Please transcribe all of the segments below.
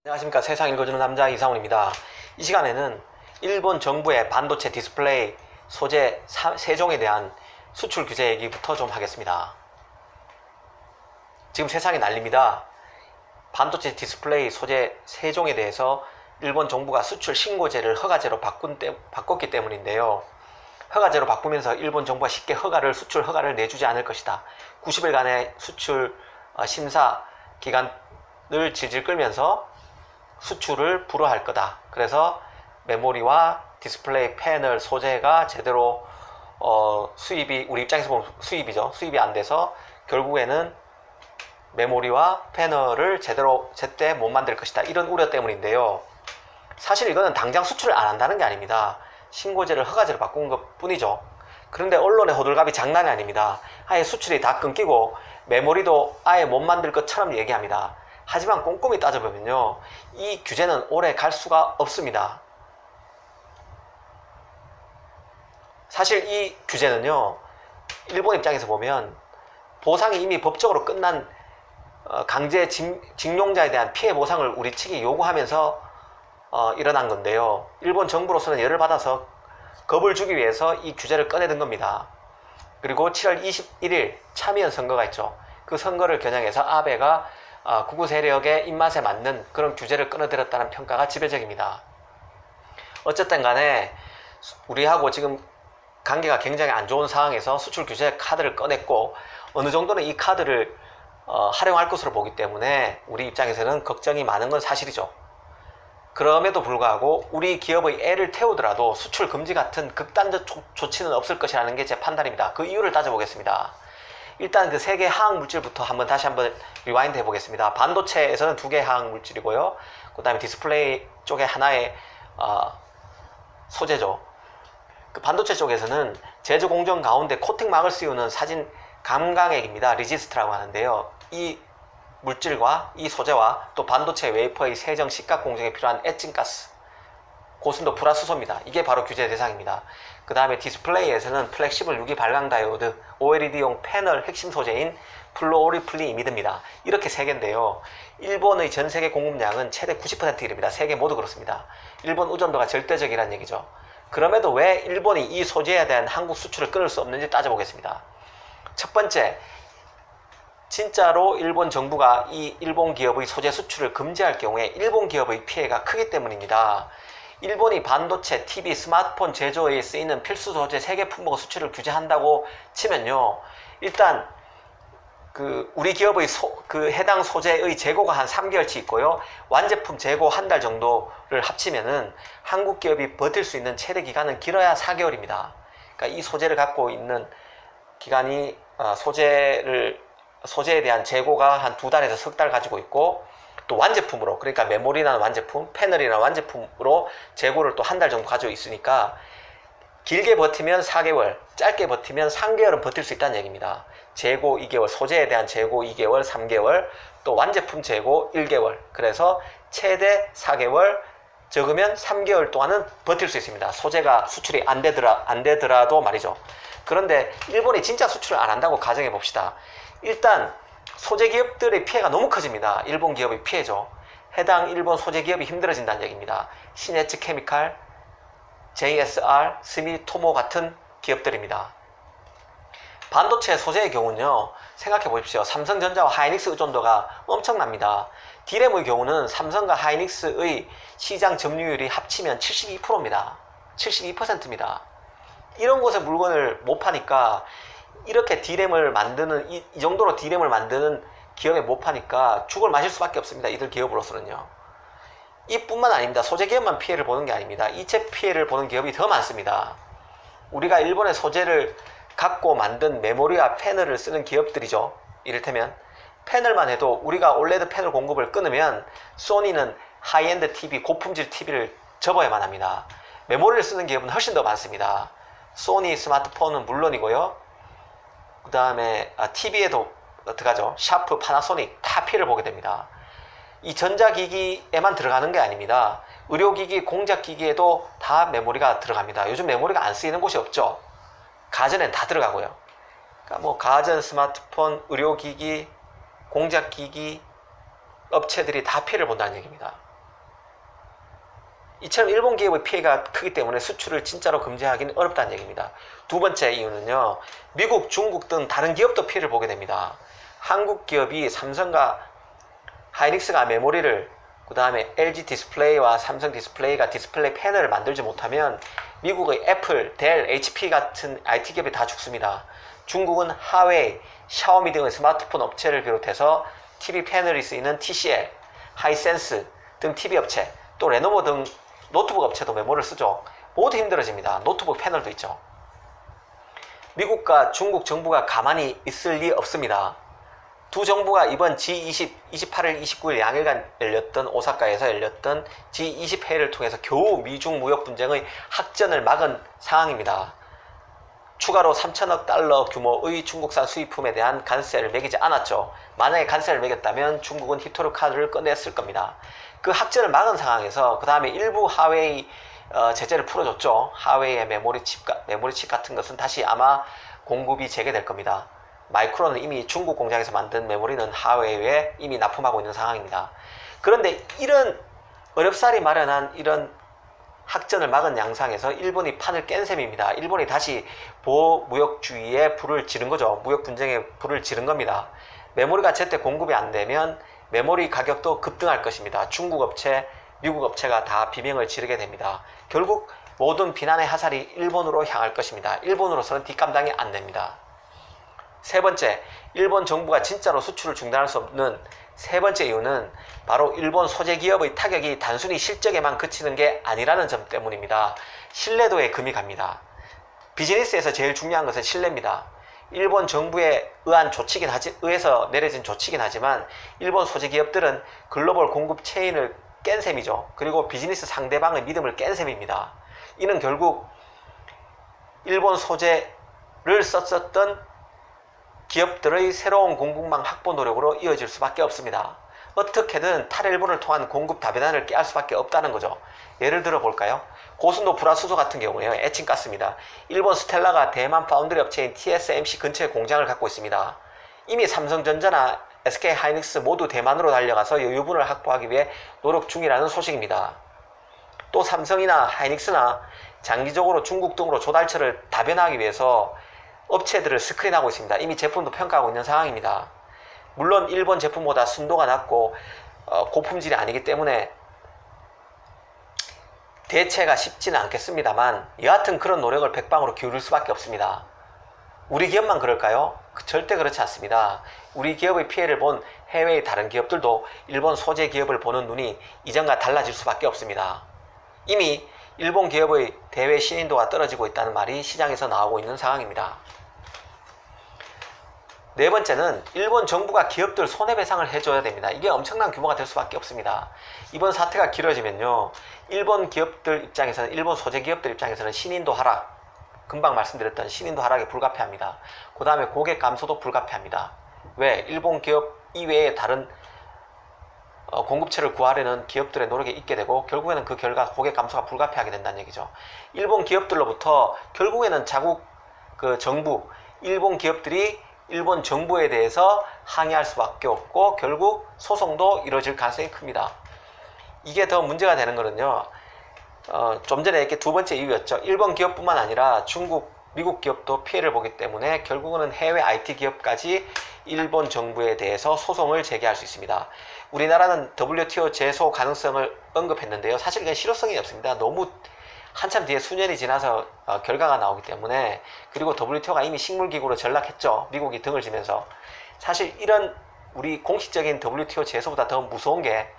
안녕하십니까. 세상 읽어주는 남자 이상훈입니다. 이 시간에는 일본 정부의 반도체 디스플레이 소재 3종에 대한 수출 규제 얘기부터 좀 하겠습니다. 지금 세상이 난립니다. 반도체 디스플레이 소재 3종에 대해서 일본 정부가 수출 신고제를 허가제로 바꿨기 때문인데요. 허가제로 바꾸면서 일본 정부가 쉽게 수출 허가를 내주지 않을 것이다. 90일간의 수출 심사 기간을 질질 끌면서 수출을 불허할 거다. 그래서 메모리와 디스플레이 패널 소재가 제대로 수입이, 우리 입장에서 보면 수입이죠. 수입이 안 돼서 결국에는 메모리와 패널을 제때 못 만들 것이다. 이런 우려 때문인데요. 사실 이거는 당장 수출을 안 한다는 게 아닙니다. 신고제를 허가제로 바꾼 것 뿐이죠. 그런데 언론의 호들갑이 장난이 아닙니다. 아예 수출이 다 끊기고 메모리도 아예 못 만들 것처럼 얘기합니다. 하지만 꼼꼼히 따져보면요, 이 규제는 오래 갈 수가 없습니다. 사실 이 규제는요, 일본 입장에서 보면 보상이 이미 법적으로 끝난 강제 징용자에 대한 피해 보상을 우리 측이 요구하면서 일어난 건데요. 일본 정부로서는 열을 받아서 겁을 주기 위해서 이 규제를 꺼내든 겁니다. 그리고 7월 21일 참의원 선거가 있죠. 그 선거를 겨냥해서 아베가 극우 세력의 입맛에 맞는 그런 규제를 끊어들였다는 평가가 지배적입니다. 어쨌든 간에 우리하고 지금 관계가 굉장히 안 좋은 상황에서 수출 규제 카드를 꺼냈고 어느 정도는 이 카드를 활용할 것으로 보기 때문에 우리 입장에서는 걱정이 많은 건 사실이죠. 그럼에도 불구하고 우리 기업의 애를 태우더라도 수출 금지 같은 극단적 조치는 없을 것이라는 게 제 판단입니다. 그 이유를 따져보겠습니다. 일단 그 3개 화학 물질부터 다시 한번 리와인드 해보겠습니다. 반도체에서는 2개 화학 물질이고요. 그 다음에 디스플레이 쪽에 하나의 소재죠. 그 반도체 쪽에서는 제조 공정 가운데 코팅막을 씌우는 사진 감광액입니다. 리지스트라고 하는데요. 이 물질과 이 소재와 또 반도체 웨이퍼의 세정 식각 공정에 필요한 에칭가스, 고순도 불화수소입니다. 이게 바로 규제 대상입니다. 그 다음에 디스플레이에서는 플렉시블 유기 발광 다이오드, OLED용 패널 핵심 소재인 플루오리플리이미드입니다. 이렇게 3개인데요. 일본의 전 세계 공급량은 최대 90% 이릅니다. 세계 모두 그렇습니다. 일본 의존도가 절대적이라는 얘기죠. 그럼에도 왜 일본이 이 소재에 대한 한국 수출을 끊을 수 없는지 따져보겠습니다. 첫 번째, 진짜로 일본 정부가 이 일본 기업의 소재 수출을 금지할 경우에 일본 기업의 피해가 크기 때문입니다. 일본이 반도체, TV, 스마트폰 제조에 쓰이는 필수 소재 3개 품목 수출을 규제한다고 치면요, 일단 우리 기업의 해당 소재의 재고가 한 3개월치 있고요, 완제품 재고 한 달 정도를 합치면은 한국 기업이 버틸 수 있는 최대 기간은 길어야 4개월입니다. 그러니까 이 소재를 갖고 있는 기간이 소재에 대한 재고가 한 2달에서 석 달 가지고 있고, 또 완제품으로, 그러니까 메모리나 완제품, 패널이나 완제품으로 재고를 또 한 달 정도 가지고 있으니까 길게 버티면 4개월, 짧게 버티면 3개월은 버틸 수 있다는 얘기입니다. 재고 2개월, 소재에 대한 재고 2개월, 3개월, 또 완제품 재고 1개월. 그래서 최대 4개월, 적으면 3개월 동안은 버틸 수 있습니다. 소재가 수출이 안 되더라도 말이죠. 그런데 일본이 진짜 수출을 안 한다고 가정해 봅시다. 일단 소재 기업들의 피해가 너무 커집니다. 일본 기업의 피해죠. 해당 일본 소재 기업이 힘들어진다는 얘기입니다. 시네츠 케미칼, JSR, 스미토모 같은 기업들입니다. 반도체 소재의 경우는요, 생각해 보십시오. 삼성전자와 하이닉스 의존도가 엄청납니다. D램의 경우는 삼성과 하이닉스의 시장 점유율이 합치면 72%입니다. 72%입니다. 이런 곳에 물건을 못 파니까, 이렇게 D램을 만드는, 이 정도로 D램을 만드는 기업에 못 파니까 죽을 마실 수밖에 없습니다. 이들 기업으로서는요. 이뿐만 아닙니다. 소재 기업만 피해를 보는 게 아닙니다. 이체 피해를 보는 기업이 더 많습니다. 우리가 일본의 소재를 갖고 만든 메모리와 패널을 쓰는 기업들이죠. 이를테면 패널만 해도 우리가 올레드 패널 공급을 끊으면 소니는 하이엔드 TV, 고품질 TV를 접어야만 합니다. 메모리를 쓰는 기업은 훨씬 더 많습니다. 소니 스마트폰은 물론이고요, 그 다음에 TV에도 들어가죠. 샤프, 파나소닉 다 피해를 보게 됩니다. 이 전자기기에만 들어가는 게 아닙니다. 의료기기, 공작기기에도 다 메모리가 들어갑니다. 요즘 메모리가 안 쓰이는 곳이 없죠. 가전엔 다 들어가고요. 그러니까 가전, 스마트폰, 의료기기, 공작기기 업체들이 다 피해를 본다는 얘기입니다. 이처럼 일본 기업의 피해가 크기 때문에 수출을 진짜로 금지하기는 어렵다는 얘기입니다. 두 번째 이유는요, 미국, 중국 등 다른 기업도 피해를 보게 됩니다. 한국 기업이 삼성과 하이닉스가 메모리를, 그 다음에 LG 디스플레이와 삼성 디스플레이가 디스플레이 패널을 만들지 못하면 미국의 애플, 델, HP 같은 IT 기업이 다 죽습니다. 중국은 하웨이, 샤오미 등의 스마트폰 업체를 비롯해서 TV 패널이 쓰이는 TCL, 하이센스 등 TV 업체, 또 레노버 등 노트북 업체도 메모를 쓰죠. 모두 힘들어집니다. 노트북 패널도 있죠. 미국과 중국 정부가 가만히 있을 리 없습니다. 두 정부가 이번 G20, 28일, 29일 양일간 열렸던 오사카에서 열렸던 G20 회의를 통해서 겨우 미중 무역 분쟁의 확전을 막은 상황입니다. 추가로 3천억 달러 규모의 중국산 수입품에 대한 관세를 매기지 않았죠. 만약에 관세를 매겼다면 중국은 히토류 카드를 꺼냈을 겁니다. 그 확전을 막은 상황에서 그 다음에 일부 하웨이 제재를 풀어줬죠. 하웨이의 메모리 칩 같은 것은 다시 아마 공급이 재개될 겁니다. 마이크론은 이미 중국 공장에서 만든 메모리는 하웨이에 이미 납품하고 있는 상황입니다. 그런데 이런 어렵사리 마련한 이런 확전을 막은 양상에서 일본이 판을 깬 셈입니다. 일본이 다시 보호무역주의에 불을 지른 거죠. 무역 분쟁에 불을 지른 겁니다. 메모리가 제때 공급이 안 되면 메모리 가격도 급등할 것입니다. 중국 업체, 미국 업체가 다 비명을 지르게 됩니다. 결국 모든 비난의 화살이 일본으로 향할 것입니다. 일본으로서는 뒷감당이 안 됩니다. 세 번째, 일본 정부가 진짜로 수출을 중단할 수 없는 세 번째 이유는 바로 일본 소재 기업의 타격이 단순히 실적에만 그치는 게 아니라는 점 때문입니다. 신뢰도에 금이 갑니다. 비즈니스에서 제일 중요한 것은 신뢰입니다. 일본 정부에 의해서 내려진 조치긴 하지만 일본 소재 기업들은 글로벌 공급 체인을 깬 셈이죠. 그리고 비즈니스 상대방의 믿음을 깬 셈입니다. 이는 결국 일본 소재를 썼었던 기업들의 새로운 공급망 확보 노력으로 이어질 수밖에 없습니다. 어떻게든 탈일본을 통한 공급 다변화를 깨할 수밖에 없다는 거죠. 예를 들어 볼까요? 고순도 불화수소 같은 경우에요. 에칭가스입니다. 일본 스텔라가 대만 파운드리 업체인 TSMC 근처에 공장을 갖고 있습니다. 이미 삼성전자나 SK하이닉스 모두 대만으로 달려가서 여유분을 확보하기 위해 노력 중이라는 소식입니다. 또 삼성이나 하이닉스나 장기적으로 중국 등으로 조달처를 다변화하기 위해서 업체들을 스크린하고 있습니다. 이미 제품도 평가하고 있는 상황입니다. 물론 일본 제품보다 순도가 낮고 고품질이 아니기 때문에 대체가 쉽지는 않겠습니다만 여하튼 그런 노력을 백방으로 기울일 수밖에 없습니다. 우리 기업만 그럴까요? 절대 그렇지 않습니다. 우리 기업의 피해를 본 해외의 다른 기업들도 일본 소재 기업을 보는 눈이 이전과 달라질 수밖에 없습니다. 이미 일본 기업의 대외 신인도가 떨어지고 있다는 말이 시장에서 나오고 있는 상황입니다. 네 번째는 일본 정부가 기업들 손해배상을 해줘야 됩니다. 이게 엄청난 규모가 될 수밖에 없습니다. 이번 사태가 길어지면요, 일본 기업들 입장에서는, 일본 소재 기업들 입장에서는 신인도 하락, 금방 말씀드렸던 신인도 하락에 불가피합니다. 그 다음에 고객 감소도 불가피합니다. 왜? 일본 기업 이외에 다른 공급처를 구하려는 기업들의 노력이 있게 되고 결국에는 그 결과 고객 감소가 불가피하게 된다는 얘기죠. 일본 기업들로부터 결국에는 자국 정부, 일본 기업들이 일본 정부에 대해서 항의할 수밖에 없고 결국 소송도 이루어질 가능성이 큽니다. 이게 더 문제가 되는 거는요, 좀 전에 이렇게 두 번째 이유였죠. 일본 기업뿐만 아니라 중국, 미국 기업도 피해를 보기 때문에 결국은 해외 IT 기업까지 일본 정부에 대해서 소송을 제기할 수 있습니다. 우리나라는 WTO 제소 가능성을 언급했는데요. 사실 이건 실효성이 없습니다. 너무 한참 뒤에 수년이 지나서 결과가 나오기 때문에, 그리고 WTO가 이미 식물기구로 전락했죠. 미국이 등을 지면서. 사실 이런 우리 공식적인 WTO 제소보다 더 무서운 게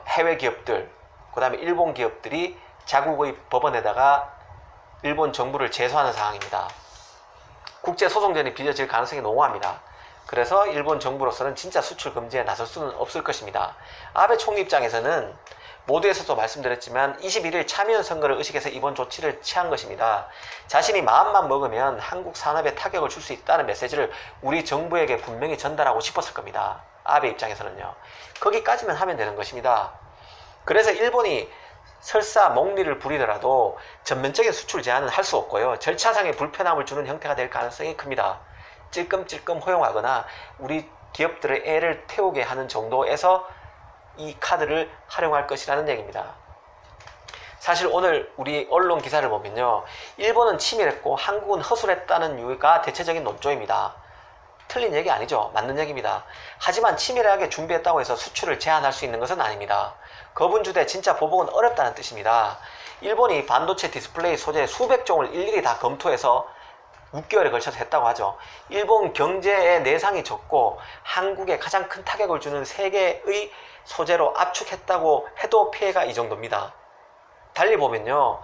해외 기업들, 그 다음에 일본 기업들이 자국의 법원에다가 일본 정부를 제소하는 상황입니다. 국제소송전이 빚어질 가능성이 농후합니다. 그래서 일본 정부로서는 진짜 수출 금지에 나설 수는 없을 것입니다. 아베 총리 입장에서는 모두에서도 말씀드렸지만 21일 참의원 선거를 의식해서 이번 조치를 취한 것입니다. 자신이 마음만 먹으면 한국 산업에 타격을 줄 수 있다는 메시지를 우리 정부에게 분명히 전달하고 싶었을 겁니다. 아베 입장에서는요. 거기까지만 하면 되는 것입니다. 그래서 일본이 설사 몽리를 부리더라도 전면적인 수출 제한은 할 수 없고요. 절차상의 불편함을 주는 형태가 될 가능성이 큽니다. 찔끔찔끔 허용하거나 우리 기업들의 애를 태우게 하는 정도에서 이 카드를 활용할 것이라는 얘기입니다. 사실 오늘 우리 언론 기사를 보면요, 일본은 치밀했고 한국은 허술했다는 이유가 대체적인 논조입니다. 틀린 얘기 아니죠. 맞는 얘기입니다. 하지만 치밀하게 준비했다고 해서 수출을 제한할 수 있는 것은 아닙니다. 거분주대 진짜 보복은 어렵다는 뜻입니다. 일본이 반도체 디스플레이 소재 수백 종을 일일이 다 검토해서 6개월에 걸쳐서 했다고 하죠. 일본 경제의 내상이 적고 한국에 가장 큰 타격을 주는 세계의 소재로 압축했다고 해도 피해가 이 정도입니다. 달리 보면요,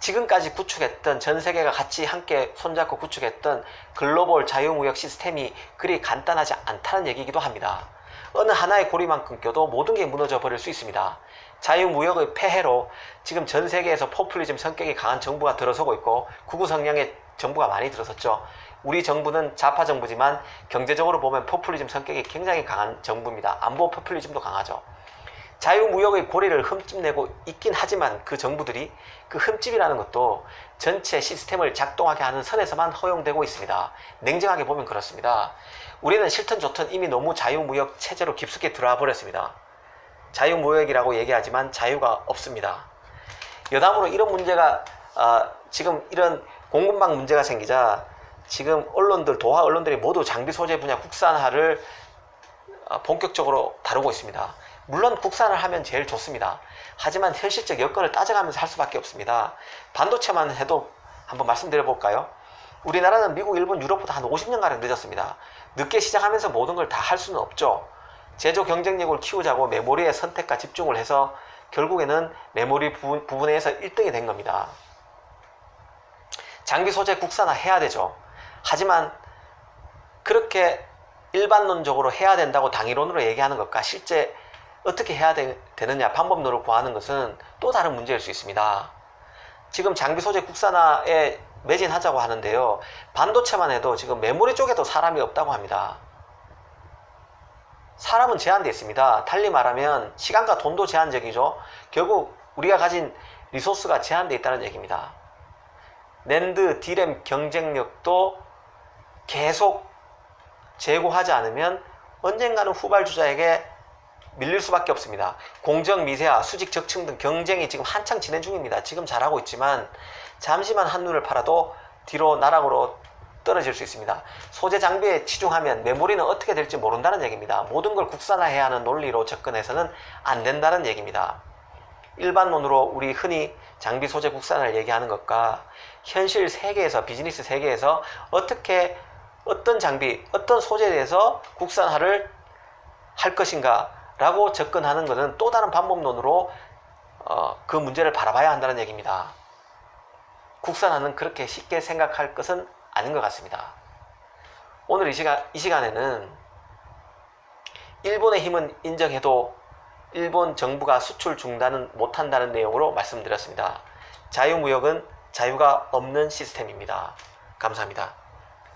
지금까지 구축했던, 전 세계가 같이 함께 손잡고 구축했던 글로벌 자유무역 시스템이 그리 간단하지 않다는 얘기이기도 합니다. 어느 하나의 고리만 끊겨도 모든 게 무너져 버릴 수 있습니다. 자유무역의 폐해로 지금 전 세계에서 포퓰리즘 성격이 강한 정부가 들어서고 있고 극우 성향의 정부가 많이 들어섰죠. 우리 정부는 좌파 정부지만 경제적으로 보면 포퓰리즘 성격이 굉장히 강한 정부입니다. 안보 포퓰리즘도 강하죠. 자유무역의 고리를 흠집내고 있긴 하지만 그 정부들이 그 흠집이라는 것도 전체 시스템을 작동하게 하는 선에서만 허용되고 있습니다. 냉정하게 보면 그렇습니다. 우리는 싫든 좋든 이미 너무 자유무역 체제로 깊숙이 들어와 버렸습니다. 자유무역이라고 얘기하지만 자유가 없습니다. 여담으로 이런 문제가 지금 이런 공급망 문제가 생기자 지금 언론들, 도하 언론들이 모두 장비 소재 분야 국산화를 본격적으로 다루고 있습니다. 물론 국산을 하면 제일 좋습니다. 하지만 현실적 여건을 따져가면서 할 수밖에 없습니다. 반도체만 해도 한번 말씀드려 볼까요? 우리나라는 미국, 일본, 유럽보다 한 50년가량 늦었습니다. 늦게 시작하면서 모든 걸 다 할 수는 없죠. 제조 경쟁력을 키우자고 메모리의 선택과 집중을 해서 결국에는 메모리 부분에서 1등이 된 겁니다. 장비 소재 국산화 해야 되죠. 하지만 그렇게 일반론적으로 해야 된다고 당위론으로 얘기하는 것과 실제 어떻게 해야 되느냐 방법론을 구하는 것은 또 다른 문제일 수 있습니다. 지금 장비 소재 국산화에 매진하자고 하는데요, 반도체만 해도 지금 메모리 쪽에도 사람이 없다고 합니다. 사람은 제한되어 있습니다. 달리 말하면 시간과 돈도 제한적이죠. 결국 우리가 가진 리소스가 제한되어 있다는 얘기입니다. 낸드, D램 경쟁력도 계속 제고하지 않으면 언젠가는 후발주자에게 밀릴 수밖에 없습니다. 공정, 미세화, 수직, 적층 등 경쟁이 지금 한창 진행 중입니다. 지금 잘하고 있지만 잠시만 한눈을 팔아도 뒤로 나락으로 떨어질 수 있습니다. 소재 장비에 치중하면 메모리는 어떻게 될지 모른다는 얘기입니다. 모든 걸 국산화해야 하는 논리로 접근해서는 안 된다는 얘기입니다. 일반론으로 우리 흔히 장비 소재 국산화를 얘기하는 것과 현실 세계에서, 비즈니스 세계에서 어떻게 어떤 장비, 어떤 소재에 대해서 국산화를 할 것인가 라고 접근하는 것은 또 다른 방법론으로 그 문제를 바라봐야 한다는 얘기입니다. 국산화는 그렇게 쉽게 생각할 것은 아닌 것 같습니다. 오늘 이 시간에는 일본의 힘은 인정해도 일본 정부가 수출 중단은 못한다는 내용으로 말씀드렸습니다. 자유무역은 자유가 없는 시스템입니다. 감사합니다.